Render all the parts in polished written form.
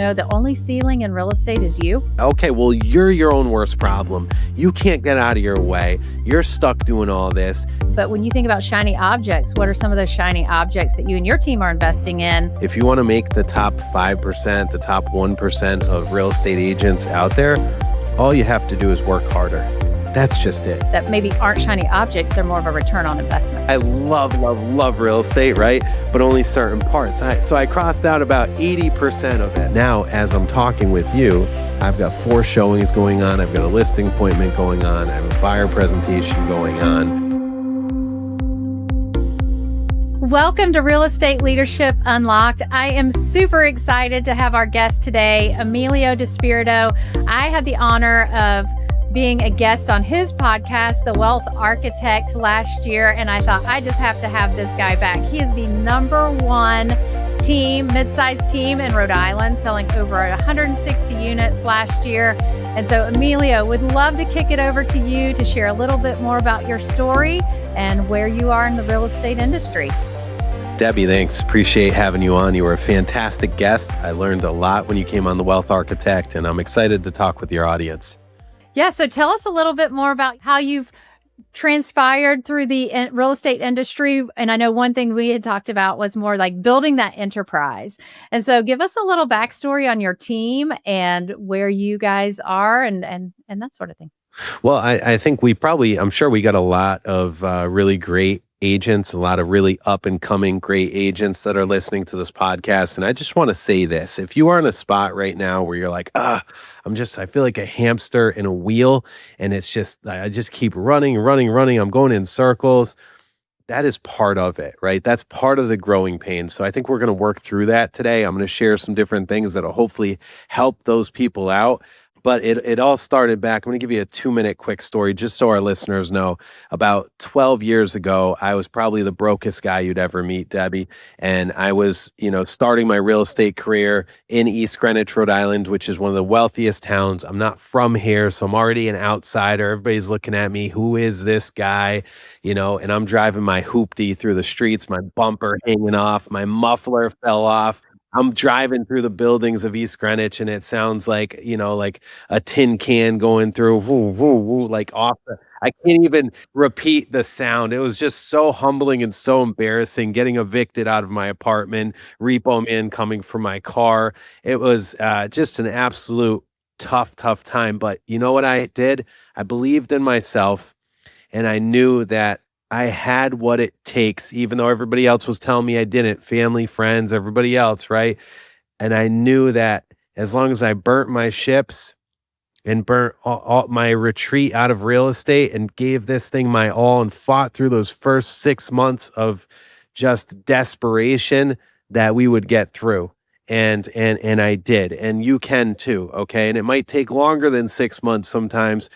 know, the only ceiling in real estate is you. Okay, well, you're your own worst problem. You can't get out of your way. You're stuck doing all this. But when you think about shiny objects, what are some of those shiny objects that you and your team are investing in? If you want to make the top 5%, the top 1% of real estate agents out there, all you have to do is work harder. That's just it. That maybe aren't shiny objects, they're more of a return on investment. I love real estate, right? But only certain parts. So I crossed out about 80% of it. Now, as I'm talking with you, I've got 4 showings going on. I've got a listing appointment going on. I have a buyer presentation going on. Welcome to Real Estate Leadership Unlocked. I am super excited to have our guest today, Emilio DiSpirito. I had the honor of being a guest on his podcast, The Wealth Architect, last year, and I thought I just have to have this guy back. He is the #1 team, mid-sized team in Rhode Island, selling over 160 units last year. And so, Emilio, would love to kick it over to you to share a little bit more about your story and where you are in the real estate industry. Debbie, thanks. Appreciate having you on. You were a fantastic guest. I learned a lot when you came on The Wealth Architect, and I'm excited to talk with your audience. Yeah, so tell us a little bit more about how you've transpired through the real estate industry. And I know one thing we had talked about was more like building that enterprise. And so give us a little backstory on your team and where you guys are and that sort of thing. Well, I think I'm sure we got a lot of really great agents, a lot of really up and coming great agents that are listening to this podcast. And I just want to say this: if you are in a spot right now where you're like, I feel like a hamster in a wheel, and I just keep running. I'm going in circles. That is part of it, right? That's part of the growing pain. So I think we're going to work through that today. I'm going to share some different things that'll hopefully help those people out. But it all started back. I'm going to give you a 2-minute quick story just so our listeners know. About 12 years ago, I was probably the brokest guy you'd ever meet, Debbie. And I was, starting my real estate career in East Greenwich, Rhode Island, which is one of the wealthiest towns. I'm not from here, so I'm already an outsider. Everybody's looking at me. Who is this guy? And I'm driving my hoopty through the streets, my bumper hanging off, my muffler fell off. I'm driving through the buildings of East Greenwich, and it sounds like, like a tin can going through, woo, woo, woo, like off I can't even repeat the sound. It was just so humbling and so embarrassing getting evicted out of my apartment, repo man coming for my car. It was just an absolute tough time. But you know what I did? I believed in myself, and I knew that I had what it takes, even though everybody else was telling me I didn't. Family, friends, everybody else, right? And I knew that as long as I burnt my ships and burnt all my retreat out of real estate and gave this thing my all and fought through those first 6 months of just desperation, that we would get through. And I did. And you can too, okay? And it might take longer than 6 months sometimes,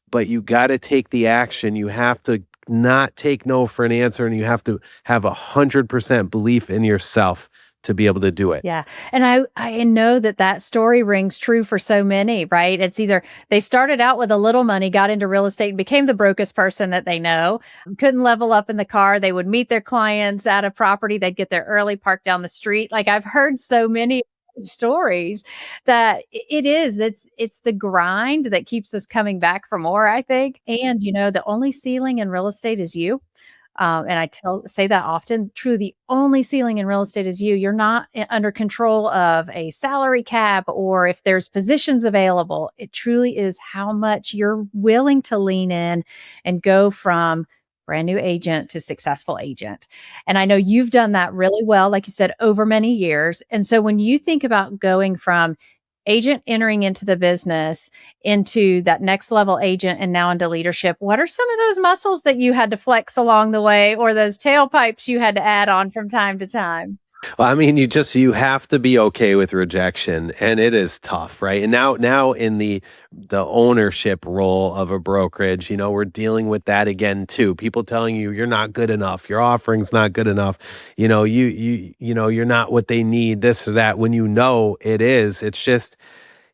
but you got to take the action. You have to not take no for an answer, and you have to have 100% belief in yourself to be able to do it. Yeah. And I know that story rings true for so many, right? It's either they started out with a little money, got into real estate, and became the brokest person that they know, couldn't level up in the car. They would meet their clients at a property. They'd get there early, park down the street. Like, I've heard so many stories that it's the grind that keeps us coming back for more, I think. And, the only ceiling in real estate is you. And I say that often. True, the only ceiling in real estate is you. You're not under control of a salary cap or if there's positions available. It truly is how much you're willing to lean in and go from brand new agent to successful agent. And I know you've done that really well, like you said, over many years. And so when you think about going from agent entering into the business into that next level agent and now into leadership, what are some of those muscles that you had to flex along the way, or those tailpipes you had to add on from time to time? Well, I mean, you have to be okay with rejection, and it is tough, right? And now in the ownership role of a brokerage, we're dealing with that again too. People telling you you're not good enough, your offering's not good enough, you're not what they need, this or that. When it is, it's just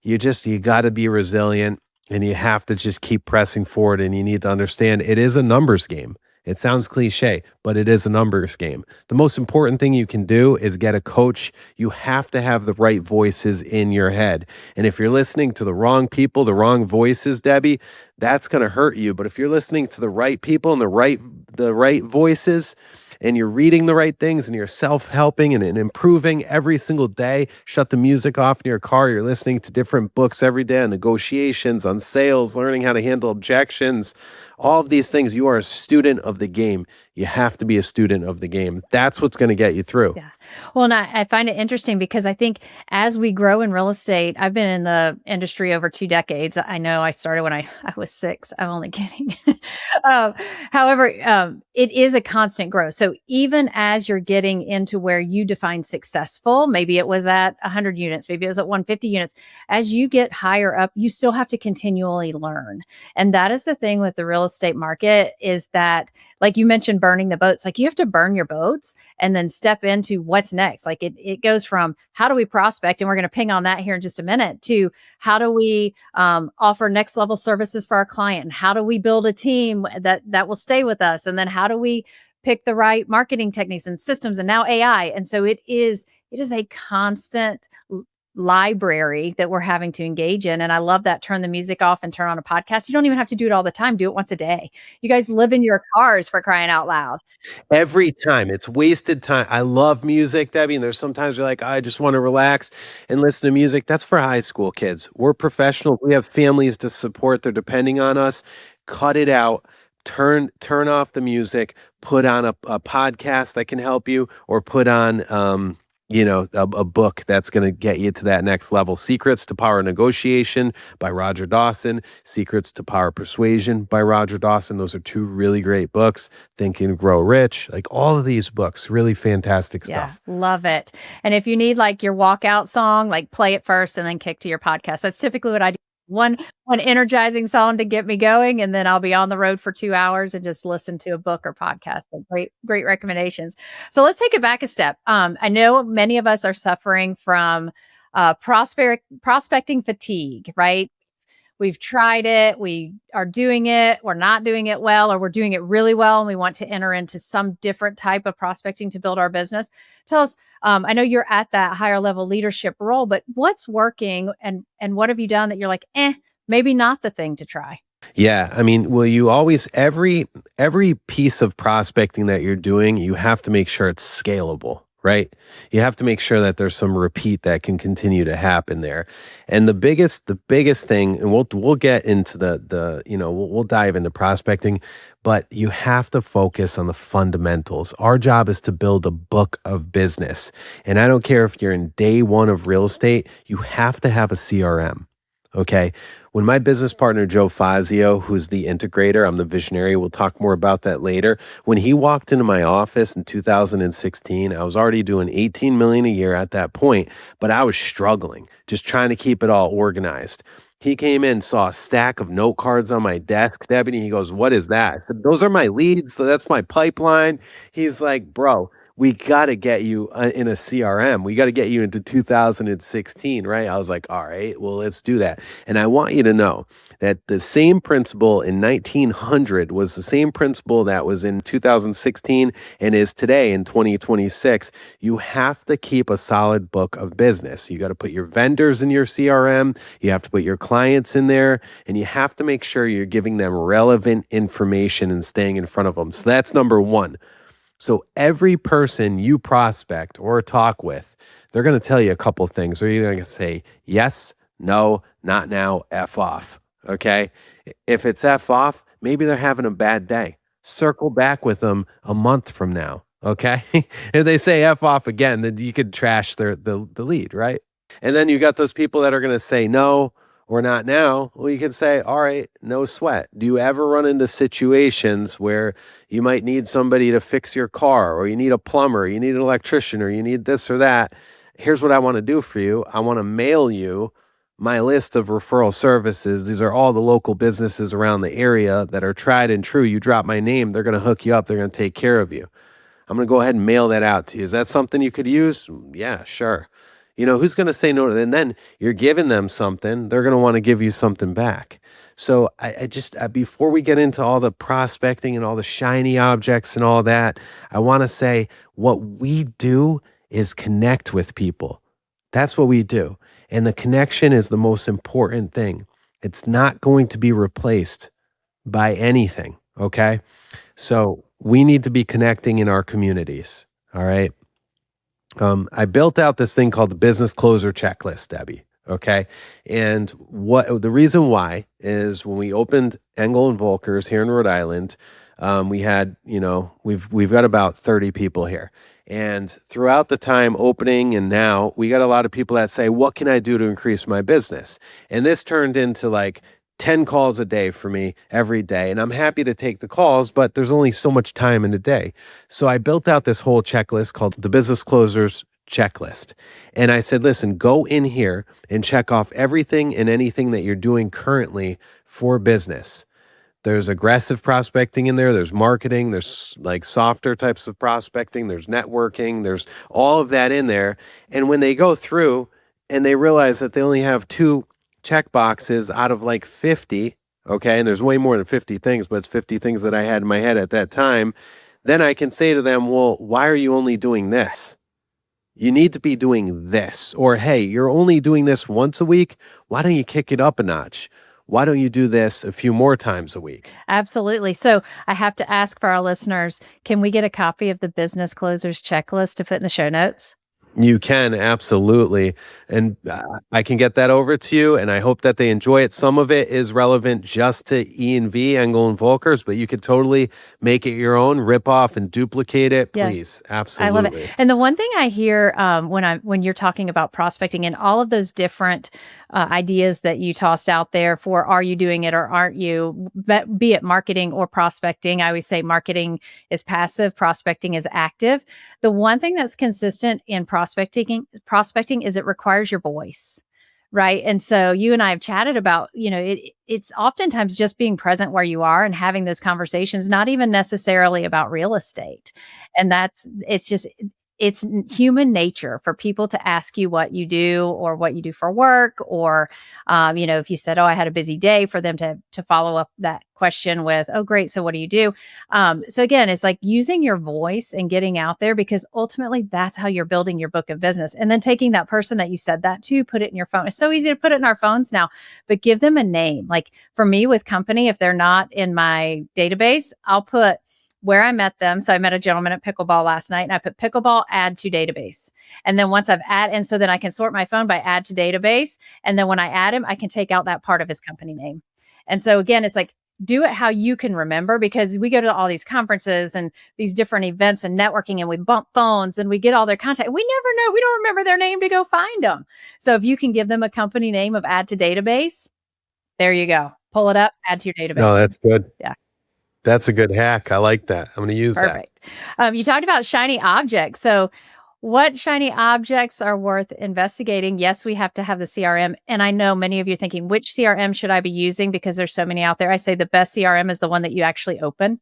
you got to be resilient, and you have to just keep pressing forward. And you need to understand it is a numbers game. It sounds cliche, but it is a numbers game. The most important thing you can do is get a coach. You have to have the right voices in your head. And if you're listening to the wrong people, the wrong voices, Debbie, that's going to hurt you. But if you're listening to the right people and the right voices, and you're reading the right things and you're self-helping and improving every single day, shut the music off in your car, you're listening to different books every day on negotiations, on sales, learning how to handle objections, all of these things, you are a student of the game. You have to be a student of the game. That's what's going to get you through. Yeah. Well, and I find it interesting because I think as we grow in real estate, I've been in the industry over 2 decades. I know I started when I was 6. I'm only kidding. um, however, it is a constant growth. So even as you're getting into where you define successful, maybe it was at 100 units, maybe it was at 150 units, as you get higher up, you still have to continually learn. And that is the thing with the real estate market is that, like you mentioned, burning the boats, like you have to burn your boats and then step into what's next. Like it goes from how do we prospect, and we're going to ping on that here in just a minute, to how do we offer next level services for our client, and how do we build a team that will stay with us, and then how do we pick the right marketing techniques and systems, and now AI. And so it is a constant library that we're having to engage in. And I love that. Turn the music off and turn on a podcast. You don't even have to do it all the time. Do it once a day. You guys live in your cars, for crying out loud. Every time. It's wasted time. I love music, Debbie, and there's sometimes you're like, I just want to relax and listen to music. That's for high school kids. We're professionals. We have families to support. They're depending on us. Cut it out. Turn off the music. Put on a podcast that can help you, or put on a book that's going to get you to that next level. Secrets to Power Negotiation by Roger Dawson. Secrets to Power Persuasion by Roger Dawson. Those are 2 really great books. Think and Grow Rich. Like all of these books, really fantastic Yeah, stuff. love it. And if you need like your walkout song, like play it first and then kick to your podcast. That's typically what I do. One energizing song to get me going, and then I'll be on the road for 2 hours and just listen to a book or podcast. So great recommendations. So let's take it back a step. I know many of us are suffering from prospecting fatigue, right? We've tried it, we are doing it, we're not doing it well, or we're doing it really well, and we want to enter into some different type of prospecting to build our business. Tell us, I know you're at that higher level leadership role, but what's working, and what have you done that you're like, maybe not the thing to try? Yeah, I mean, will you always every piece of prospecting that you're doing, you have to make sure it's scalable, right? You have to make sure that there's some repeat that can continue to happen there. And the biggest thing, and we'll get into we'll dive into prospecting, but you have to focus on the fundamentals. Our job is to build a book of business. And I don't care if you're in day 1 of real estate, you have to have a CRM. Okay. When my business partner, Joe Fazio, who's the integrator, I'm the visionary, we'll talk more about that later. When he walked into my office in 2016, I was already doing 18 million a year at that point, but I was struggling, just trying to keep it all organized. He came in, saw a stack of note cards on my desk, Debbie. He goes, "What is that?" I said, "Those are my leads. So that's my pipeline." He's like, "Bro, we got to get you in a CRM. We got to get you into 2016, right?" I was like, "All right, well, let's do that." And I want you to know that the same principle in 1900 was the same principle that was in 2016 and is today in 2026. You have to keep a solid book of business. You got to put your vendors in your CRM. You have to put your clients in there, and you have to make sure you're giving them relevant information and staying in front of them. So that's number 1. So every person you prospect or talk with, they're going to tell you a couple of things. They're either going to say yes, no, not now, F off. Okay. If it's F off, maybe they're having a bad day. Circle back with them a month from now. Okay. If they say F off again, then you could trash the lead, right? And then you got those people that are going to say no or not now. Well, you can say, all right, no sweat. Do you ever run into situations where you might need somebody to fix your car, or you need a plumber, you need an electrician, or you need this or that? Here's what I want to do for you. I want to mail you my list of referral services. These are all the local businesses around the area that are tried and true. You drop my name, they're going to hook you up. They're going to take care of you. I'm going to go ahead and mail that out to you. Is that something you could use? Yeah, sure. Who's going to say no to that? And then you're giving them something, they're going to want to give you something back. So I just before we get into all the prospecting and all the shiny objects and all that, I want to say what we do is connect with people. That's what we do. And the connection is the most important thing. It's not going to be replaced by anything. Okay. So we need to be connecting in our communities. All right. I built out this thing called the business closer checklist, Debbie. Okay. And what the reason why is when we opened Engel and Völkers here in Rhode Island, we had, we've got about 30 people here. And throughout the time opening and now, we got a lot of people that say, what can I do to increase my business? And this turned into like 10 calls a day for me every day. And I'm happy to take the calls, but there's only so much time in a day. So I built out this whole checklist called the Business Closers Checklist. And I said, listen, go in here and check off everything and anything that you're doing currently for business. There's aggressive prospecting in there. There's marketing. There's like softer types of prospecting. There's networking. There's all of that in there. And when they go through and they realize that they only have 2 check boxes out of like 50, okay, and there's way more than 50 things, but it's 50 things that I had in my head at that time, then I can say to them, well, why are you only doing this? You need to be doing this. Or, hey, you're only doing this once a week. Why don't you kick it up a notch? Why don't you do this a few more times a week? Absolutely. So I have to ask for our listeners, can we get a copy of the Business Closers Checklist to put in the show notes? You can, absolutely. And I can get that over to you, and I hope that they enjoy it. Some of it is relevant just to E&V, Engel and Völkers, but you could totally make it your own, rip off and duplicate it. Yes. Please. I Absolutely. love it. And the one thing I hear when you're talking about prospecting and all of those different ideas that you tossed out there for are you doing it or aren't you, be it marketing or prospecting. I always say marketing is passive, prospecting is active. The one thing that's consistent in prospecting is it requires your voice. Right. And so you and I have chatted about, it's oftentimes just being present where you are and having those conversations, not even necessarily about real estate. And it's human nature for people to ask you what you do or what you do for work, or, if you said, oh, I had a busy day, for them to follow up that question with, oh, great. So what do you do? So again, it's like using your voice and getting out there, because ultimately that's how you're building your book of business. And then taking that person that you said that to, put it in your phone. It's so easy to put it in our phones now, but give them a name. Like for me with company, if they're not in my database, I'll put where I met them. So I met a gentleman at pickleball last night, and I put pickleball, add to database. And then once and so then I can sort my phone by add to database. And then when I add him, I can take out that part of his company name. And so again, it's like, do it how you can remember, because we go to all these conferences and these different events and networking, and we bump phones and we get all their contact. We never know. We don't remember their name to go find them. So if you can give them a company name of add to database, there you go. Pull it up, add to your database. No, that's good. Yeah. That's a good hack. I like that. I'm going to use Perfect. You talked about shiny objects. So what shiny objects are worth investigating? Yes, we have to have the CRM. And I know many of you are thinking, which CRM should I be using? Because there's so many out there. I say the best CRM is the one that you actually open.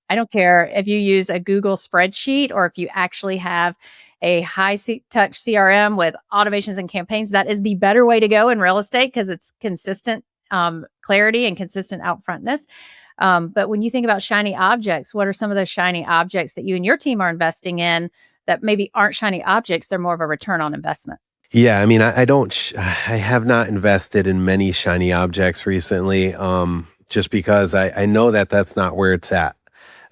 I don't care if you use a Google spreadsheet or if you actually have a high-touch CRM with automations and campaigns. That is the better way to go in real estate, because it's consistent clarity and consistent outfrontness. But when you think about shiny objects, what are some of those shiny objects that you and your team are investing in that maybe aren't shiny objects? They're more of a return on investment. Yeah, I mean, I have not invested in many shiny objects recently, just because I know that that's not where it's at.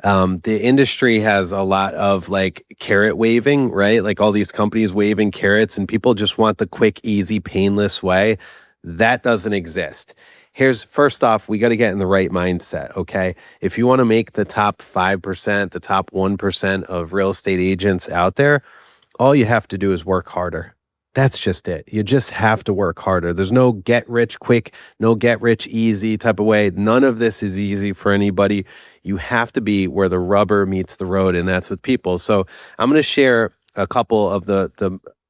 The industry has a lot of like carrot waving, right? Like all these companies waving carrots, and people just want the quick, easy, painless way. That doesn't exist. First off, we got to get in the right mindset, okay? If you want to make the top 5%, the top 1% of real estate agents out there, all you have to do is work harder. That's just it. You just have to work harder. There's no get rich quick, no get rich easy type of way. None of this is easy for anybody. You have to be where the rubber meets the road, and that's with people. So I'm going to share a couple of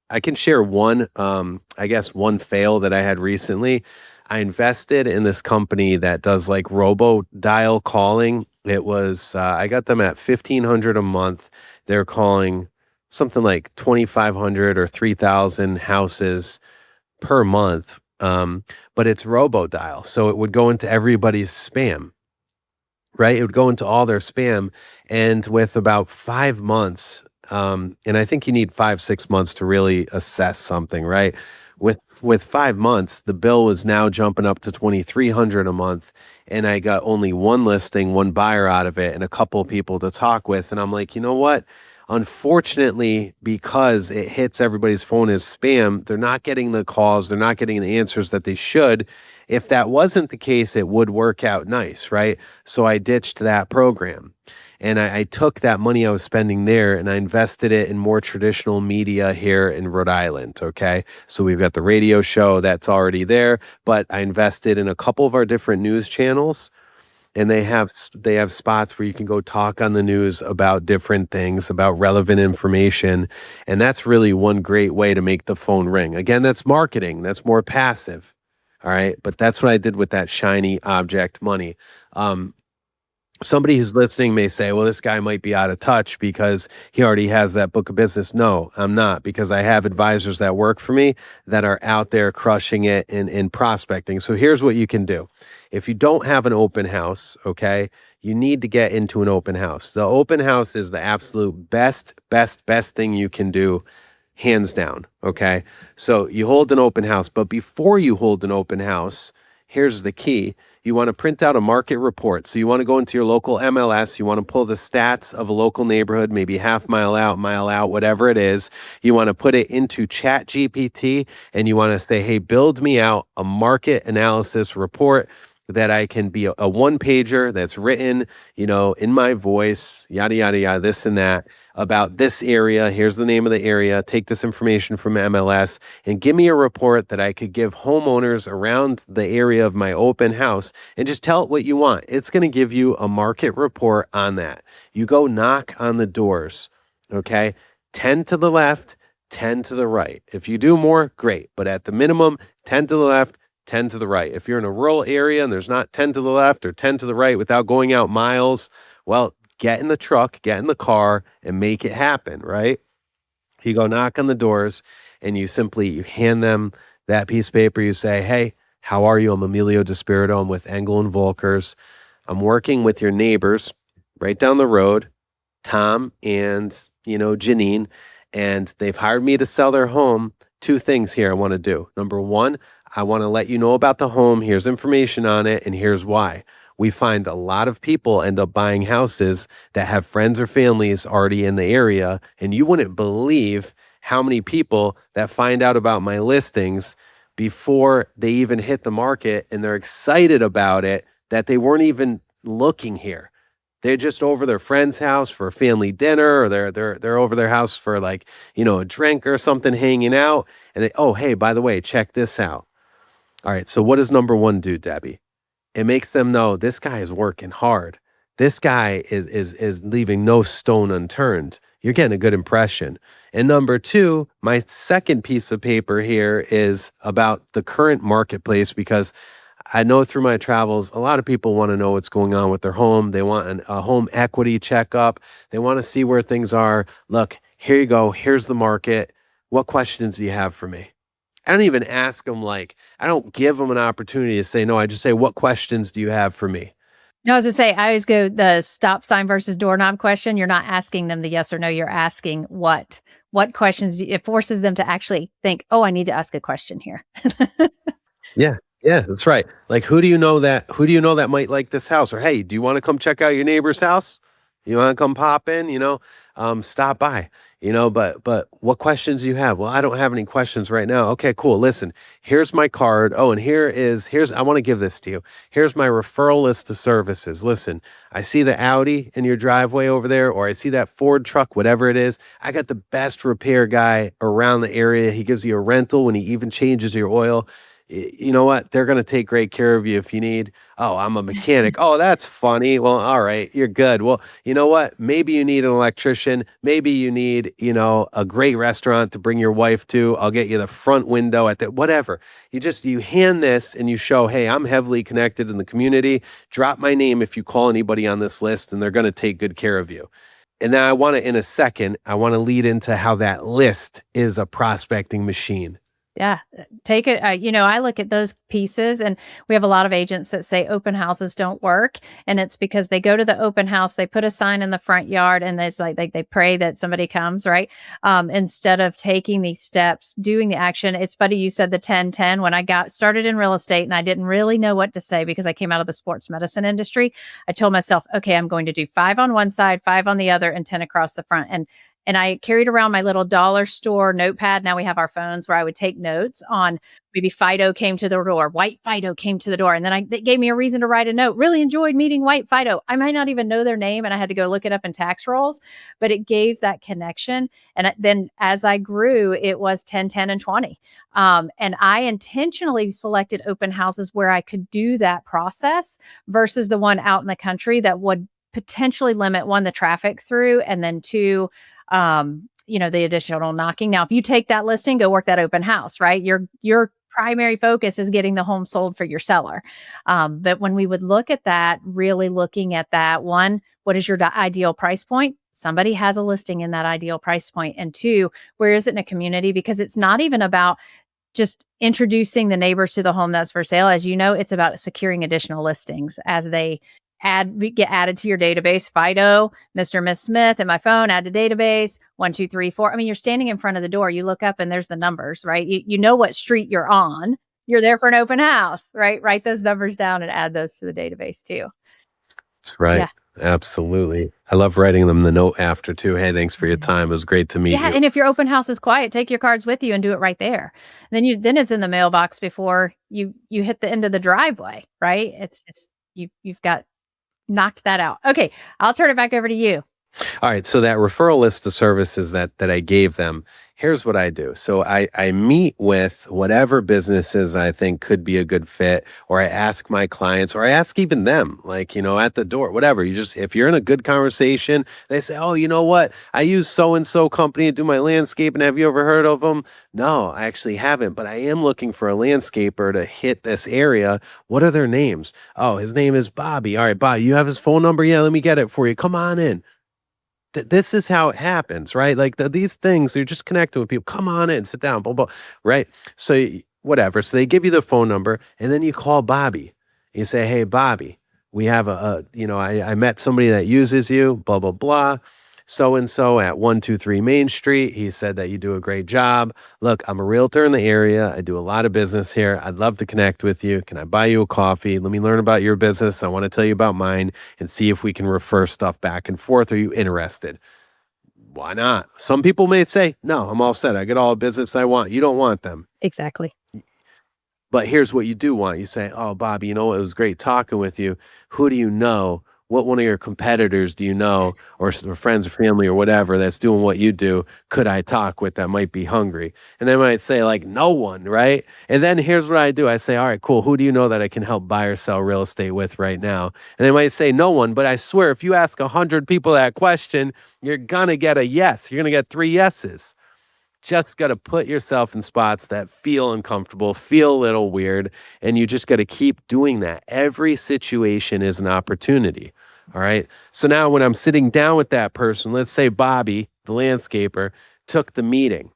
I can share one, one fail that I had recently. I invested in this company that does like robo dial calling. It was, I got them at $1,500 a month. They're calling something like 2,500 or 3,000 houses per month but it's robo-dial. So it would go into everybody's spam, right? It would go into all their spam. And with about 5 months, and I think you need 5, 6 months to really assess something, right? With 5 months, the bill was now jumping up to 2,300 a month, and I got only one listing, one buyer out of it, and a couple of people to talk with. And I'm like, you know what? Unfortunately, because it hits everybody's phone as spam, they're not getting the calls, they're not getting the answers that they should. If that wasn't the case, it would work out nice, right? So I ditched that program. And I took that money I was spending there and I invested it in more traditional media here in Rhode Island. Okay. So we've got the radio show that's already there, but I invested in a couple of our different news channels, and they have spots where you can go talk on the news about different things, about relevant information. And that's really one great way to make the phone ring. Again, that's marketing. That's more passive. All right. But that's what I did with that shiny object money. Somebody who's listening may say, well, this guy might be out of touch because he already has that book of business. No, I'm not, because I have advisors that work for me that are out there crushing it in prospecting. So here's what you can do. If you don't have an open house, okay, you need to get into an open house. The open house is the absolute best thing you can do, hands down. Okay. So you hold an open house, but before you hold an open house, here's the key. You want to print out a market report. So you want to go into your local MLS. You want to pull the stats of a local neighborhood, maybe half mile out, whatever it is. You want to put it into Chat GPT, and you want to say, hey, build me out a market analysis report that I can be a one pager that's written, in my voice, yada, yada, yada, this and that, about this area. Here's the name of the area. Take this information from MLS and give me a report that I could give homeowners around the area of my open house, and just tell it what you want. It's going to give you a market report on that. You go knock on the doors, okay? 10 to the left, 10 to the right. If you do more, great. But at the minimum, 10 to the left, 10 to the right. If you're in a rural area and there's not 10 to the left or 10 to the right without going out miles, well, get in the truck, get in the car, and make it happen, right? You go knock on the doors and you hand them that piece of paper. You say, hey, how are you? I'm Emilio DiSpirito. I'm with Engel Völkers. I'm working with your neighbors right down the road, Tom and, Janine, and they've hired me to sell their home. Two things here I want to do. Number one, I want to let you know about the home. Here's information on it, and here's why. We find a lot of people end up buying houses that have friends or families already in the area, and you wouldn't believe how many people that find out about my listings before they even hit the market, and they're excited about it, that they weren't even looking here. They're just over their friend's house for a family dinner, or they're over their house for a drink or something, hanging out, and oh, hey, by the way, check this out. All right, so what does number one do, Debbie? It makes them know this guy is working hard. This guy is leaving no stone unturned. You're getting a good impression. And number two, my second piece of paper here is about the current marketplace, because I know through my travels, a lot of people want to know what's going on with their home. They want a home equity checkup. They want to see where things are. Look, here you go. Here's the market. What questions do you have for me? I don't even ask them, I don't give them an opportunity to say no. I just say, what questions do you have for me? No, I was gonna say, I always go the stop sign versus doorknob question. You're not asking them the yes or no. You're asking what questions. It forces them to actually think, oh, I need to ask a question here. Yeah. Yeah, that's right. Like, who do you know that might like this house? Or, hey, do you want to come check out your neighbor's house? You want to come pop in, stop by, but what questions do you have? Well, I don't have any questions right now. Okay, cool. Listen, here's my card. Oh, and I want to give this to you. Here's my referral list of services. Listen, I see the Audi in your driveway over there, or I see that Ford truck, whatever it is. I got the best repair guy around the area. He gives you a rental when he even changes your oil. You know what? They're going to take great care of you if you need. Oh, I'm a mechanic. Oh, that's funny. Well, all right, you're good. Well, you know what? Maybe you need an electrician. Maybe you need, a great restaurant to bring your wife to. I'll get you the front window at the whatever. You hand this and you show, hey, I'm heavily connected in the community. Drop my name if you call anybody on this list, and they're going to take good care of you. And then in a second, I want to lead into how that list is a prospecting machine. Yeah, take it. I look at those pieces, and we have a lot of agents that say open houses don't work, and it's because they go to the open house, they put a sign in the front yard, and it's like they pray that somebody comes, right? Instead of taking these steps, doing the action. It's funny you said the 10-10. When I got started in real estate, and I didn't really know what to say because I came out of the sports medicine industry, I told myself, okay, I'm going to do 5 on one side, 5 on the other, and 10 across the front, and I carried around my little dollar store notepad. Now we have our phones where I would take notes on maybe Fido came to the door, white Fido came to the door. And then they gave me a reason to write a note. Really enjoyed meeting white Fido. I might not even know their name and I had to go look it up in tax rolls, but it gave that connection. And then as I grew, it was 10, 10, and 20. And I intentionally selected open houses where I could do that process versus the one out in the country that would potentially limit, one, the traffic through, and then two, the additional knocking. Now, if you take that listing, go work that open house, right? Your primary focus is getting the home sold for your seller. But when we would look at that, really looking at that, one, what is your ideal price point? Somebody has a listing in that ideal price point. And two, where is it in a community? Because it's not even about just introducing the neighbors to the home that's for sale. As you know, it's about securing additional listings as they get added to your database. Fido, Mr. Miss Smith, and my phone, add to database, 1, 2, 3, 4. I mean, you're standing in front of the door. You look up and there's the numbers, right? You know what street you're on. You're there for an open house, right? Write those numbers down and add those to the database too. That's right. Yeah. Absolutely. I love writing them the note after too. Hey, thanks for your time. It was great to meet Yeah. you. And if your open house is quiet, take your cards with you and do it right there. Then it's in the mailbox before you hit the end of the driveway, right? It's just you've got knocked that out. Okay, I'll turn it back over to you. All right. So that referral list of services that I gave them, here's what I do. So I meet with whatever businesses I think could be a good fit, or I ask my clients, or I ask even them, like, at the door, whatever. If you're in a good conversation, they say, oh, you know what? I use so-and-so company to do my landscaping. Have you ever heard of them? No, I actually haven't, but I am looking for a landscaper to hit this area. What are their names? Oh, his name is Bobby. All right, Bobby, you have his phone number? Yeah, let me get it for you. Come on in. This is how it happens, right? Like these things, you're just connecting with people. Come on in, sit down, blah, blah, right? So whatever. So they give you the phone number and then you call Bobby. You say, hey, Bobby, we have I met somebody that uses you, blah, blah, blah. So-and-so at 123 Main Street. He said that you do a great job. Look, I'm a realtor in the area. I do a lot of business here. I'd love to connect with you. Can I buy you a coffee? Let me learn about your business. I want to tell you about mine and see if we can refer stuff back and forth. Are you interested? Why not? Some people may say, no, I'm all set. I get all the business I want. You don't want them. Exactly. But here's what you do want. You say, oh, Bobby, it was great talking with you. Who do you know? What one of your competitors do you know, or friends or family or whatever that's doing what you do, could I talk with that might be hungry? And they might say like, no one, right? And then here's what I do. I say, all right, cool. Who do you know that I can help buy or sell real estate with right now? And they might say no one, but I swear if you ask 100 people that question, you're going to get a yes. You're going to get 3 yeses. Just got to put yourself in spots that feel uncomfortable, feel a little weird, and you just got to keep doing that. Every situation is an opportunity. All right. So now when I'm sitting down with that person, let's say Bobby, the landscaper, took the meeting.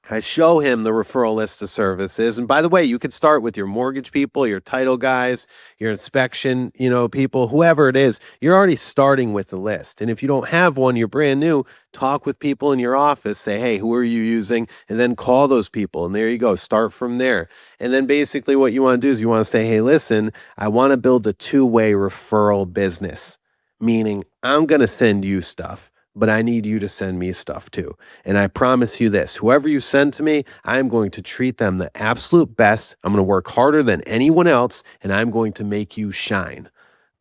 I show him the referral list of services. And by the way, you could start with your mortgage people, your title guys, your inspection, people, whoever it is. You're already starting with the list. And if you don't have one, you're brand new, talk with people in your office, say, hey, who are you using? And then call those people. And there you go. Start from there. And then basically what you want to do is you want to say, hey, listen, I want to build a 2-way referral business, meaning I'm going to send you stuff, but I need you to send me stuff too. And I promise you this, whoever you send to me, I'm going to treat them the absolute best. I'm going to work harder than anyone else, and I'm going to make you shine.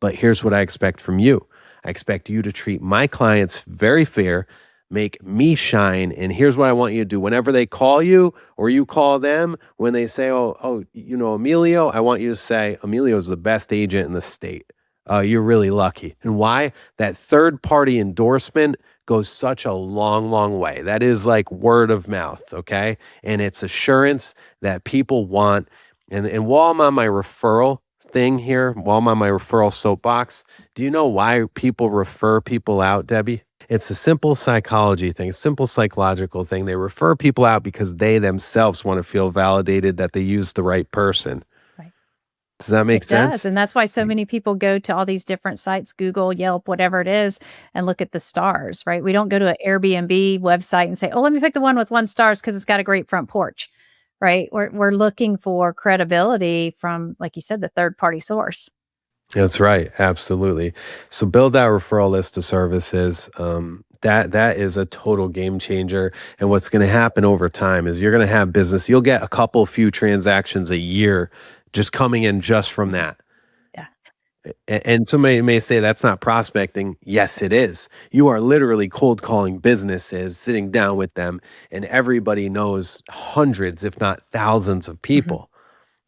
But here's what I expect from you. I expect you to treat my clients very fair, make me shine. And here's what I want you to do. Whenever they call you or you call them, when they say, Emilio, I want you to say, Emilio is the best agent in the state. You're really lucky. And why? That third-party endorsement goes such a long, long way. That is like word of mouth, okay? And it's assurance that people want. And while I'm on my referral thing here, while I'm on my referral soapbox, do you know why people refer people out, Debbie? It's a simple psychology thing, a simple psychological thing. They refer people out because they themselves want to feel validated that they used the right person. Right. Does that make It does, sense? and that's why so many people go to all these different sites, Google, Yelp, whatever it is, and look at the stars, right? We don't go to an Airbnb website and say, "Oh, let me pick the one with 1 stars because 'cause it's got a great front porch," right? We're looking for credibility from, like you said, the third party source. That's right. Absolutely. So build that referral list of services. That is a total game changer. And what's going to happen over time is you're going to have business. You'll get a couple few transactions a year just coming in just from Mhm. that. Yeah. And somebody may say that's not prospecting. Yes, it is. You are literally cold calling businesses, sitting down with them, and everybody knows hundreds, if not thousands of Mhm. people.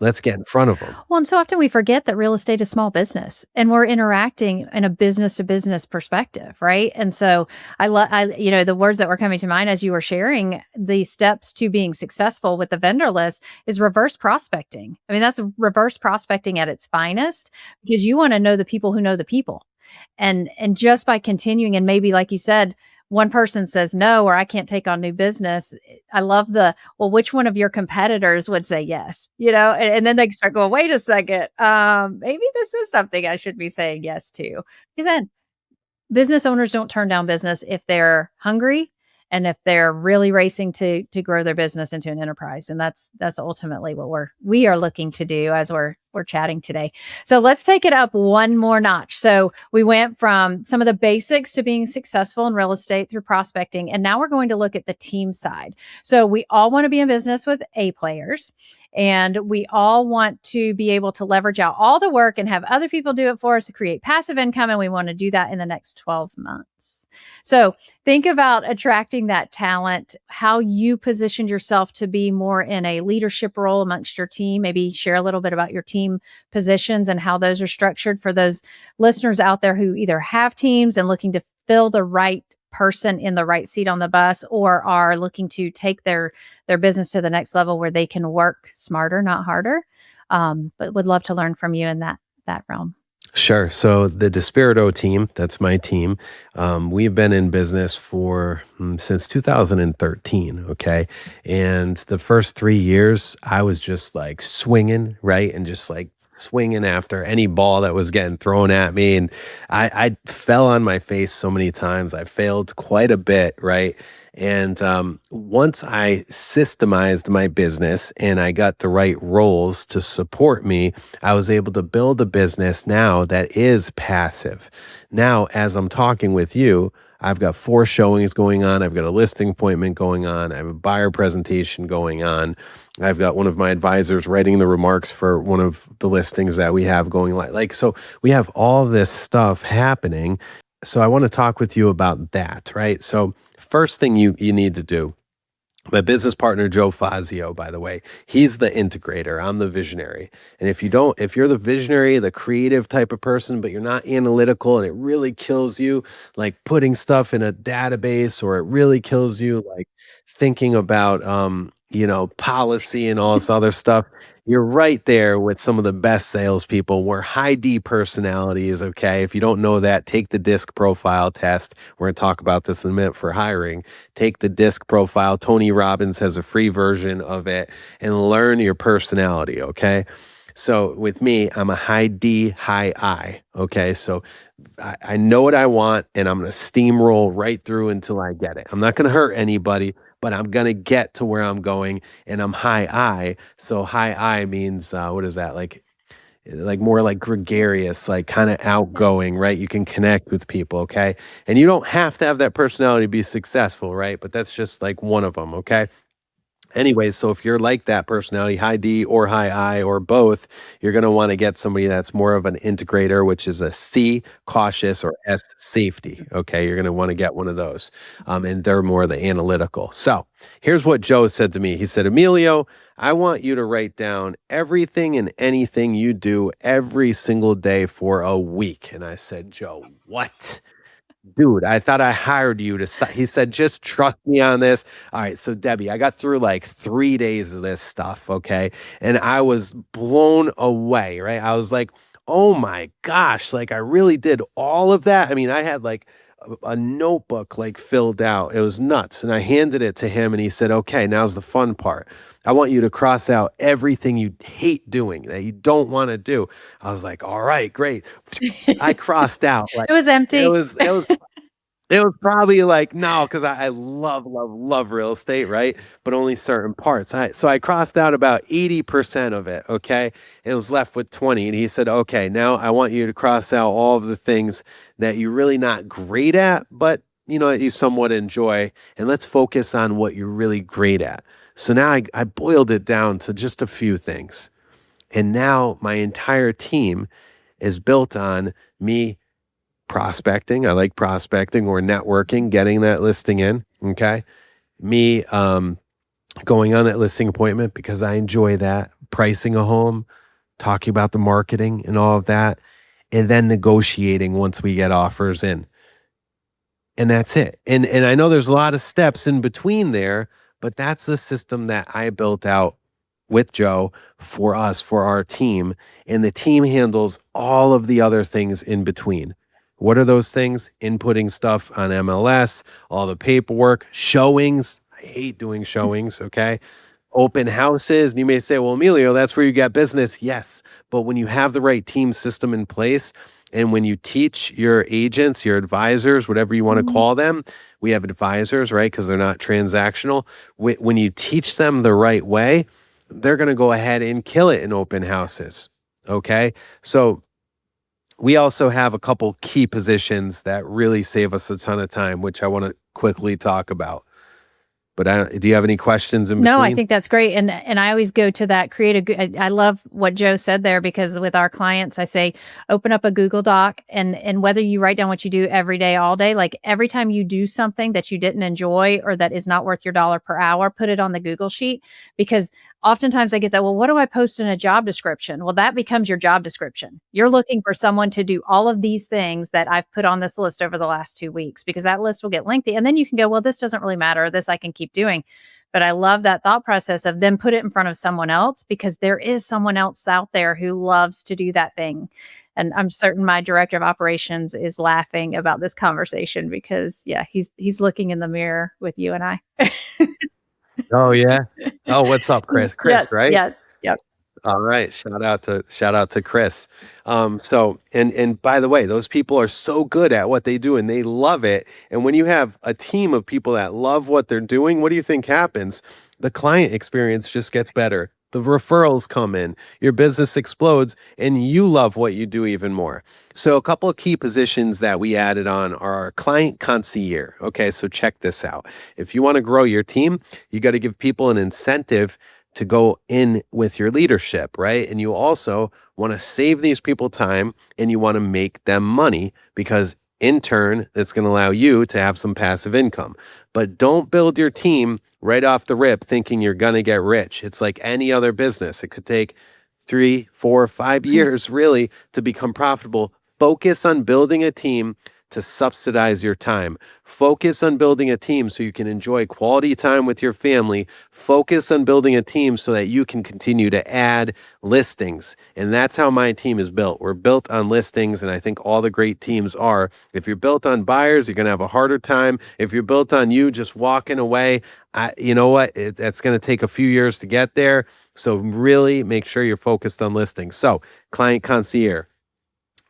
Let's get in front of them. Well, and so often we forget that real estate is small business and we're interacting in a business to business perspective, right? And so the words that were coming to mind as you were sharing the steps to being successful with the vendor list is reverse prospecting. I mean, that's reverse prospecting at its finest because you want to know the people who know the people. And just by continuing and maybe like you said, one person says no or I can't take on new business. I love the well, which one of your competitors would say yes? And then they start going, wait a second, maybe this is something I should be saying yes to. Because then business owners don't turn down business if they're hungry and if they're really racing to grow their business into an enterprise. And that's ultimately what we are looking to do as we're chatting today. So let's take it up one more notch. So we went from some of the basics to being successful in real estate through prospecting. And now we're going to look at the team side. So we all want to be in business with A players. And we all want to be able to leverage out all the work and have other people do it for us to create passive income. And we want to do that in the next 12 months. So think about attracting that talent, how you positioned yourself to be more in a leadership role amongst your team. Maybe share a little bit about your team positions and how those are structured for those listeners out there who either have teams and looking to fill the right person in the right seat on the bus or are looking to take their business to the next level where they can work smarter, not harder. But would love to learn from you in that realm. Sure. So the DiSpirito team, that's my team. We've been in business for since 2013. Okay. And the first 3 years, I was just like swinging, right? And just like swinging after any ball that was getting thrown at me. And I fell on my face so many times. I failed quite a bit, right? And once I systemized my business and I got the right roles to support me, I was able to build a business now that is passive. Now, as I'm talking with you, I've got 4 showings going on. I've got a listing appointment going on. I have a buyer presentation going on. I've got one of my advisors writing the remarks for one of the listings that we have going like so we have all this stuff happening. So I want to talk with you about that, right? So first thing you need to do, my business partner, Joe Fazio, by the way, he's the integrator. I'm the visionary. And if you're the visionary, the creative type of person, but you're not analytical and it really kills you, like putting stuff in a database, or it really kills you, like thinking about, policy and all this other stuff, you're right there with some of the best salespeople. We're high D personalities. Okay. If you don't know that, take the disc profile test. We're going to talk about this in a minute for hiring. Take the disc profile. Tony Robbins has a free version of it, and learn your personality. Okay. So with me, I'm a high D, high I. Okay. So I know what I want, and I'm going to steamroll right through until I get it. I'm not going to hurt anybody, but I'm going to get to where I'm going, and I'm high I. So high I means, what is that? Like more like gregarious, like kind of Yeah. outgoing, right? You can connect with people. Okay. And you don't have to have that personality to be successful, right? But that's just like one of them. Okay. Anyways, so if you're like that personality, high D or high I or both, you're going to want to get somebody that's more of an integrator, which is a C, cautious, or S, safety. Okay. You're going to want to get one of those. And they're more the analytical. So here's what Joe said to me. He said, Emilio, I want you to write down everything and anything you do every single day for a week. And I said, Joe, what? Dude, I thought I hired you to stop. He said, just trust me on this. All right. So, Debbie, I got through like 3 days of this stuff. Okay. And I was blown away. Right. I was like, oh my gosh, like I really did all of that. I mean, I had like a notebook like filled out. It was nuts. And I handed it to him and he said, okay, now's the fun part. I want you to cross out everything you hate doing that you don't want to do. I was like, all right, great. I crossed out like It was it empty. was it was it was probably like no, because I love, love, love real estate, right? But only certain parts. So I crossed out about 80% of it, okay? And it was left with 20. And he said, okay, now I want you to cross out all of the things that you're really not great at, but you somewhat enjoy. And let's focus on what you're really great at. So now I boiled it down to just a few things. And now my entire team is built on me prospecting. I like prospecting or networking, getting that listing in. Okay. Me going on that listing appointment because I enjoy that, pricing a home, talking about the marketing and all of that, and then negotiating once we get offers in. And that's it. And I know there's a lot of steps in between there, but that's the system that I built out with Joe for us, for our team. And the team handles all of the other things in between. What are those things? Inputting stuff on MLS, all the paperwork, showings. I hate doing showings, okay? Open houses. And you may say, well, Emilio, that's where you get business. Yes. But when you have the right team system in place, and when you teach your agents, your advisors, whatever you want to call them, we have advisors, right? Because they're not transactional. When you teach them the right way, they're going to go ahead and kill it in open houses. Okay. So we also have a couple key positions that really save us a ton of time, which I want to quickly talk about. But do you have any questions in No, I between? think that's great. And I always go to that I love what Joe said there, because with our clients, I say, open up a Google Doc, and whether you write down what you do every day, all day, like every time you do something that you didn't enjoy or that is not worth your dollar per hour, put it on the Google sheet. Because oftentimes I get that, well, what do I post in a job description? Well, that becomes your job description. You're looking for someone to do all of these things that I've put on this list over the last 2 weeks, because that list will get lengthy. And then you can go, well, this doesn't really matter. This I can keep doing. But I love that thought process of then put it in front of someone else, because there is someone else out there who loves to do that thing. And I'm certain my director of operations is laughing about this conversation, because yeah, he's looking in the mirror with you and I. Oh yeah. Oh, what's up, Chris? Chris, Yes, right? yes, yep. All right. Shout out to Chris. So and by the way, those people are so good at what they do and they love it. And when you have a team of people that love what they're doing, what do you think happens? The client experience just gets better. The referrals come in, your business explodes, and you love what you do even more. So a couple of key positions that we added on are our client concierge. Okay, so check this out. If you want to grow your team, you got to give people an incentive to go in with your leadership, right? And you also want to save these people time and you want to make them money, because in turn, it's going to allow you to have some passive income. But don't build your team right off the rip thinking you're going to get rich. It's like any other business. It could take 3, 4, 5 years really to become profitable. Focus on building a team to subsidize your time. Focus on building a team so you can enjoy quality time with your family. Focus on building a team so that you can continue to add listings. And that's how my team is built. We're built on listings, and I think all the great teams are. If you're built on buyers, you're going to have a harder time. If you're built on you just walking away, you know what? That's going to take a few years to get there. So really make sure you're focused on listings. So client concierge.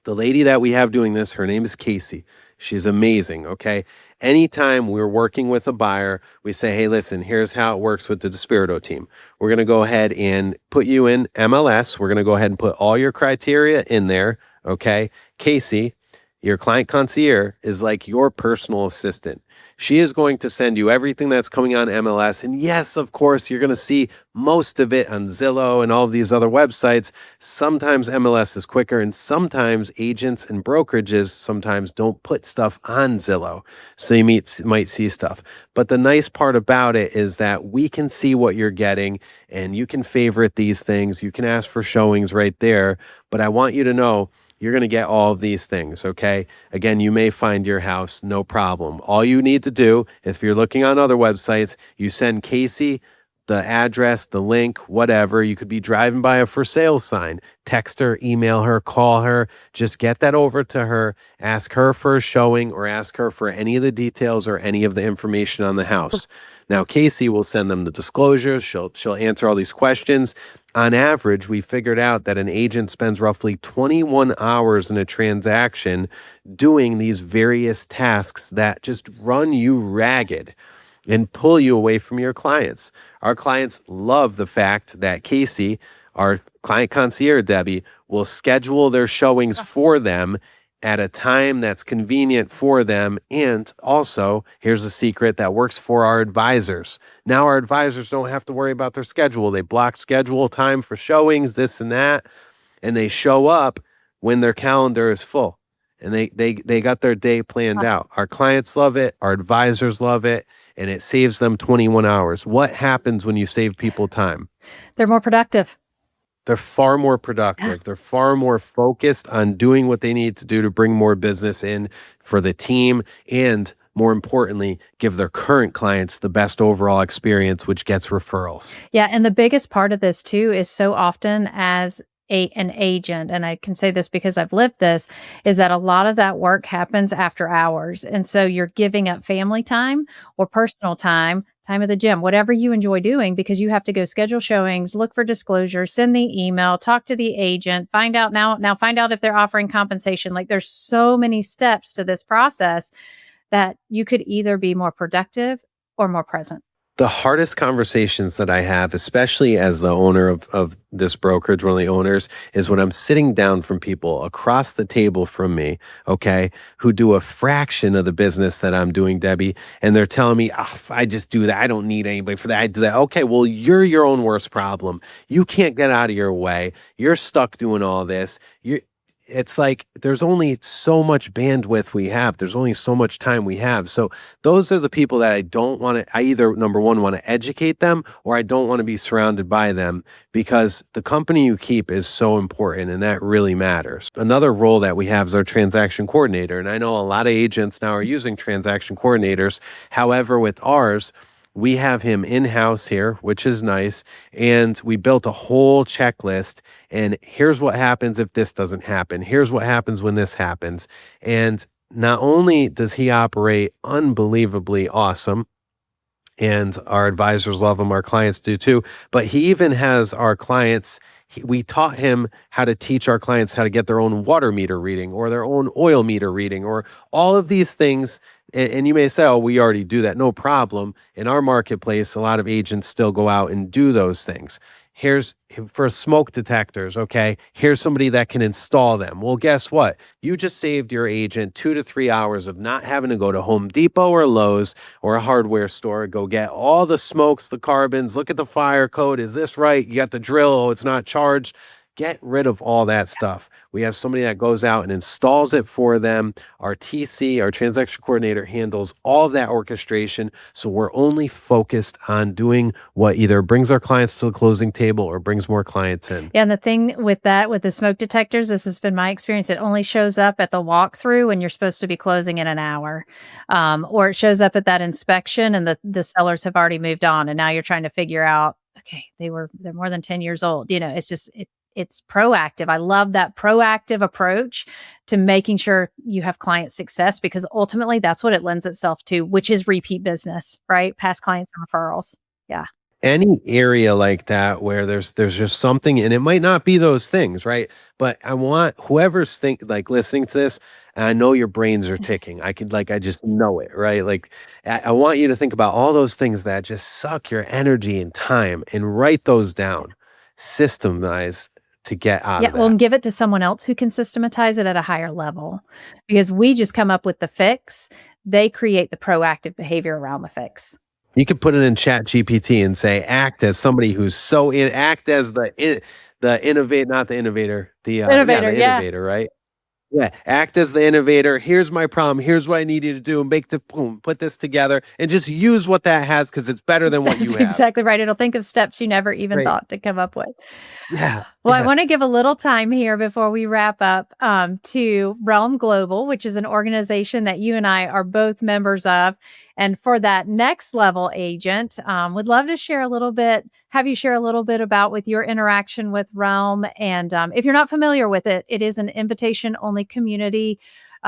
The lady that we have doing this, her name is Casey. She's amazing, okay? Anytime we're working with a buyer, we say, hey, listen, here's how it works with the DiSpirito team. We're going to go ahead and put you in MLS. We're going to go ahead and put all your criteria in there, okay? Casey, your client concierge, is like your personal assistant. She is going to send you everything that's coming on MLS. And yes, of course, you're going to see most of it on Zillow and all of these other websites. Sometimes MLS is quicker, and sometimes agents and brokerages sometimes don't put stuff on Zillow. So you might see stuff. But the nice part about it is that we can see what you're getting, and you can favorite these things. You can ask for showings right there. But I want you to know, you're going to get all of these things, okay? Again, you may find your house, no problem. All you need to do, if you're looking on other websites, you send Casey the address, the link, whatever. You could be driving by a for sale sign. Text her, email her, call her. Just get that over to her. Ask her for a showing or ask her for any of the details or any of the information on the house. Now, Casey will send them the disclosures. She'll answer all these questions. On average, we figured out that an agent spends roughly 21 hours in a transaction doing these various tasks that just run you ragged and pull you away from your clients. Our clients love the fact that Casey, our client concierge Debbie, will schedule their showings for them at a time that's convenient for them. And also, here's a secret that works for our advisors. Now our advisors don't have to worry about their schedule. They block schedule time for showings, this and that, and they show up when their calendar is full. And they got their day planned out. Our clients love it, our advisors love it, and it saves them 21 hours. What happens when you save people time? They're more productive. They're far more productive. They're far more focused on doing what they need to do to bring more business in for the team, and more importantly, give their current clients the best overall experience, which gets referrals. Yeah. And the biggest part of this too is so often as an agent, and I can say this because I've lived this, is that a lot of that work happens after hours. And so you're giving up family time or personal time, time at the gym, whatever you enjoy doing, because you have to go schedule showings, look for disclosures, send the email, talk to the agent, find out find out if they're offering compensation. Like there's so many steps to this process that you could either be more productive or more present. The hardest conversations that I have, especially as the owner of this brokerage, one of the owners, is when I'm sitting down from people across the table from me, okay, who do a fraction of the business that I'm doing, Debbie, and they're telling me, oh, I just do that. I don't need anybody for that. I do that. Okay, well, you're your own worst problem. You can't get out of your way. You're stuck doing all this. It's like there's only so much bandwidth we have. There's only so much time we have. So those are the people that I don't want to, I either, number one, want to educate them, or I don't want to be surrounded by them, because the company you keep is so important, and that really matters. Another role that we have is our transaction coordinator. And I know a lot of agents now are using transaction coordinators. However, with ours, we have him in-house here, which is nice. And we built a whole checklist. And here's what happens if this doesn't happen. Here's what happens when this happens. And not only does he operate unbelievably awesome, and our advisors love him, our clients do too, but he even has our clients, we taught him how to teach our clients how to get their own water meter reading or their own oil meter reading, or all of these things. And you may say, oh, we already do that. No problem. In our marketplace, a lot of agents still go out and do those things. Here's for smoke detectors. Okay. Here's somebody that can install them. Well, guess what? You just saved your agent 2 to 3 hours of not having to go to Home Depot or Lowe's or a hardware store, go get all the smokes, the carbons, look at the fire code. Is this right? You got the drill. Oh, it's not charged. Get rid of all that stuff. We have somebody that goes out and installs it for them. Our TC, our transaction coordinator, handles all of that orchestration. So we're only focused on doing what either brings our clients to the closing table or brings more clients in. Yeah, and the thing with that, with the smoke detectors, this has been my experience. It only shows up at the walkthrough when you're supposed to be closing in an hour, or it shows up at that inspection and the sellers have already moved on, and now you're trying to figure out, okay, they're more than 10 years old. It's just it's proactive. I love that proactive approach to making sure you have client success, because ultimately that's what it lends itself to, which is repeat business, right? Past clients and referrals. Yeah. Any area like that where there's just something, and it might not be those things, right? But I want whoever's listening to this, and I know your brains are ticking. I just know it, right? Like I want you to think about all those things that just suck your energy and time, and write those down, systemize to get out of that. Well, and give it to someone else who can systematize it at a higher level, because we just come up with the fix. They create the proactive behavior around the fix. You could put it in Chat GPT and say, act as somebody who's act as the innovator, not the innovator, the innovator, right? Yeah, act as the innovator. Here's my problem. Here's what I need you to do. Put this together, and just use what that has, because it's better than what you have. Exactly right. It'll think of steps you never even thought to come up with. Yeah. Well, I want to give a little time here before we wrap up to Realm Global, which is an organization that you and I are both members of. And for that next level agent, would love to share a little bit, have you share a little bit about with your interaction with Realm. And if you're not familiar with it, it is an invitation only community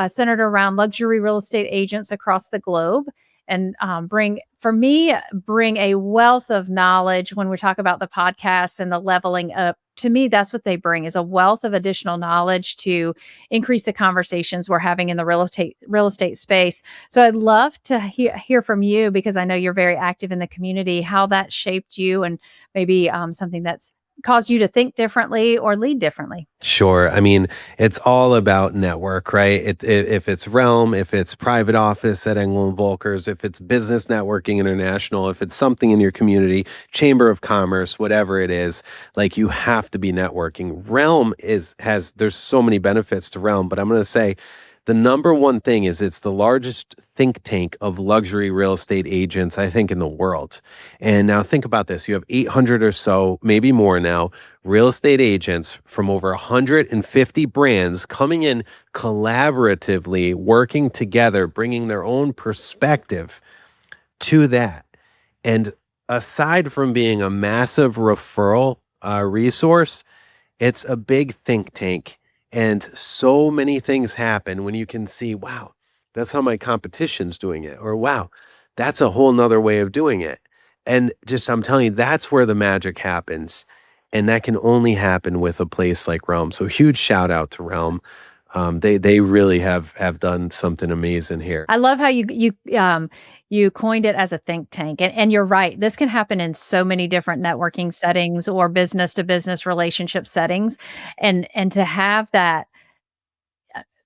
centered around luxury real estate agents across the globe. And bring a wealth of knowledge when we talk about the podcasts and the leveling up. To me, that's what they bring is a wealth of additional knowledge to increase the conversations we're having in the real estate space. So I'd love to hear from you because I know you're very active in the community, how that shaped you and maybe something that's caused you to think differently or lead differently. Sure. I mean, it's all about network, right? If it's Realm, if it's private office at Engel Völkers, if it's Business Networking International, if it's something in your community, Chamber of Commerce, whatever it is, like you have to be networking. Realm there's so many benefits to Realm, but I'm going to say the number one thing is it's the largest think tank of luxury real estate agents, I think, in the world. And now think about this. You have 800 or so, maybe more now, real estate agents from over 150 brands coming in collaboratively, working together, bringing their own perspective to that. And aside from being a massive referral resource, it's a big think tank. And so many things happen when you can see, wow, that's how my competition's doing it. Or wow, that's a whole nother way of doing it. And just I'm telling you, that's where the magic happens. And that can only happen with a place like Realm. So huge shout out to Realm. They really have done something amazing here. I love how you coined it as a think tank, and you're right. This can happen in so many different networking settings or business to business relationship settings, and to have that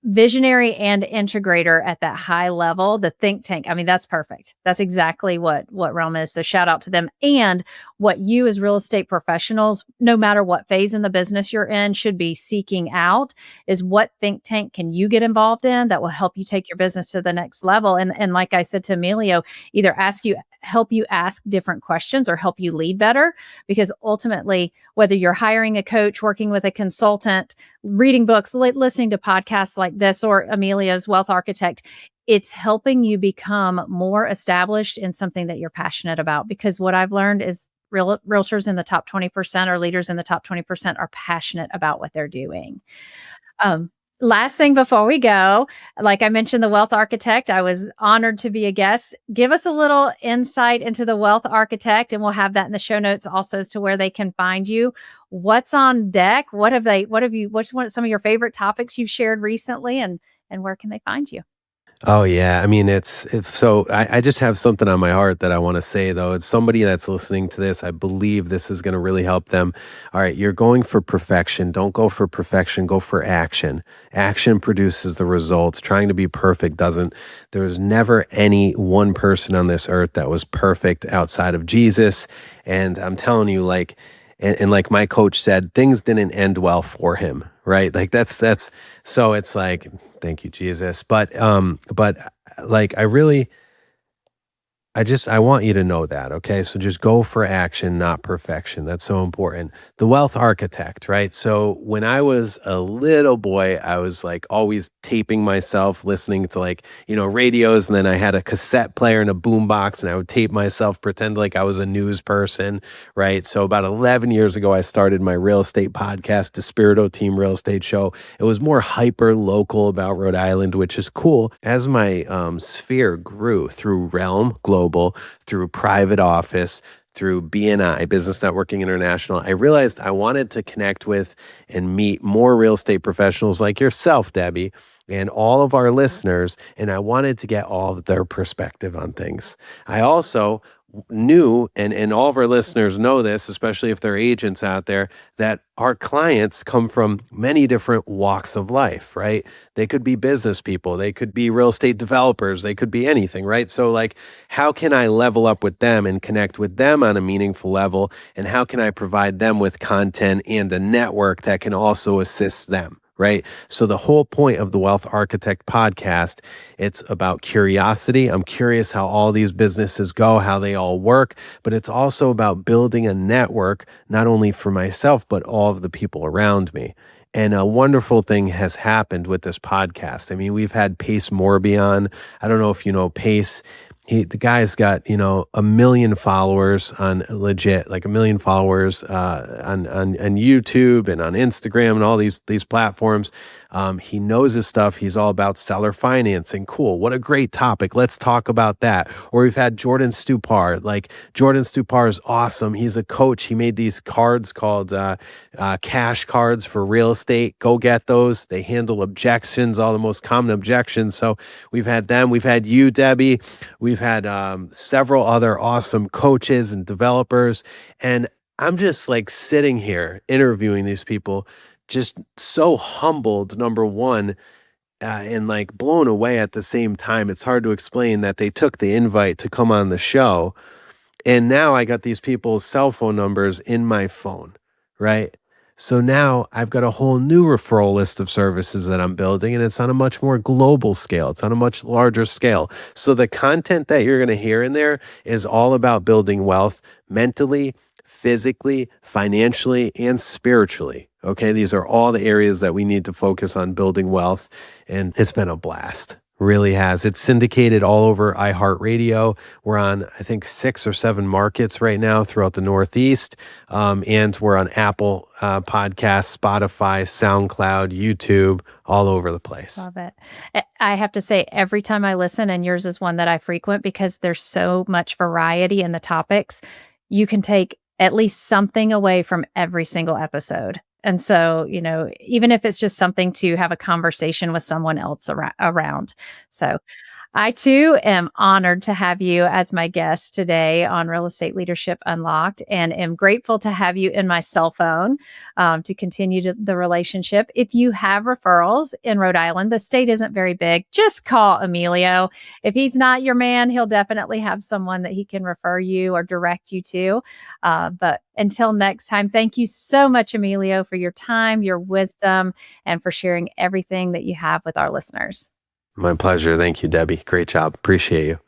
visionary and integrator at that high level, the think tank. I mean, that's perfect. That's exactly what Realm is. So shout out to them. And what you as real estate professionals, no matter what phase in the business you're in, should be seeking out is what think tank can you get involved in that will help you take your business to the next level. And like I said to Emilio, either help you ask different questions or help you lead better. Because ultimately, whether you're hiring a coach, working with a consultant, reading books, listening to podcasts like this, or Amelia's Wealth Architect, it's helping you become more established in something that you're passionate about. Because what I've learned is realtors in the top 20% or leaders in the top 20% are passionate about what they're doing. Last thing before we go, like I mentioned, the Wealth Architect, I was honored to be a guest. Give us a little insight into the Wealth Architect, and we'll have that in the show notes also as to where they can find you. What's on deck? What's some of your favorite topics you've shared recently, and where can they find you? Oh yeah, I mean I just have something on my heart that I want to say though. It's somebody that's listening to this. I believe this is going to really help them. All right, you're going for perfection. Don't go for perfection, go for action. Action produces the results. Trying to be perfect doesn't. There was never any one person on this earth that was perfect outside of Jesus. And I'm telling you, and like my coach said, things didn't end well for him, right? Like that's so it's like, thank you, Jesus. But like I want you to know that, okay? So just go for action, not perfection. That's so important. The Wealth Architect, right? So when I was a little boy, I was like always taping myself, listening to radios, and then I had a cassette player and a boombox, and I would tape myself, pretend like I was a news person, right? So about 11 years ago, I started my real estate podcast, DiSpirito Team Real Estate Show. It was more hyper local about Rhode Island, which is cool. As my sphere grew through Realm, Global, through private office, through BNI, Business Networking International, I realized I wanted to connect with and meet more real estate professionals like yourself, Debbie, and all of our listeners, and I wanted to get all of their perspective on things. I also knew, and all of our listeners know this, especially if they're agents out there, that our clients come from many different walks of life, right? They could be business people, they could be real estate developers, they could be anything, right? So how can I level up with them and connect with them on a meaningful level? And how can I provide them with content and a network that can also assist them? Right. So the whole point of the Wealth Architect podcast, it's about curiosity. I'm curious how all these businesses go, how they all work, but it's also about building a network, not only for myself, but all of the people around me. And a wonderful thing has happened with this podcast. I mean, we've had Pace Morby on. I don't know if you know Pace. The guy's got, a million followers on legit, like a million followers on YouTube and on Instagram and all these platforms. He knows his stuff. He's all about seller financing. Cool. What a great topic. Let's talk about that. Or we've had Jordan Stupar. Like Jordan Stupar is awesome. He's a coach. He made these cards called cash cards for real estate. Go get those. They handle objections, all the most common objections. So we've had them. We've had you, Debbie. We've had several other awesome coaches and developers. And I'm just like sitting here interviewing these people, just so humbled, number one, and like blown away at the same time. It's hard to explain that they took the invite to come on the show. And now I got these people's cell phone numbers in my phone, right? So now I've got a whole new referral list of services that I'm building, and it's on a much more global scale. It's on a much larger scale. So the content that you're going to hear in there is all about building wealth mentally, physically, financially, and spiritually. Okay, these are all the areas that we need to focus on building wealth, and it's been a blast. Really has. It's syndicated all over iHeartRadio. We're on, I think, 6 or 7 markets right now throughout the Northeast. And we're on Apple Podcasts, Spotify, SoundCloud, YouTube, all over the place. Love it. I have to say, every time I listen, and yours is one that I frequent because there's so much variety in the topics, you can take at least something away from every single episode. And so, even if it's just something to have a conversation with someone else around. So I too am honored to have you as my guest today on Real Estate Leadership Unlocked, and am grateful to have you in my cell phone to continue the relationship. If you have referrals in Rhode Island, the state isn't very big, just call Emilio. If he's not your man, he'll definitely have someone that he can refer you or direct you to. But until next time, thank you so much, Emilio, for your time, your wisdom, and for sharing everything that you have with our listeners. My pleasure. Thank you, Debbie. Great job. Appreciate you.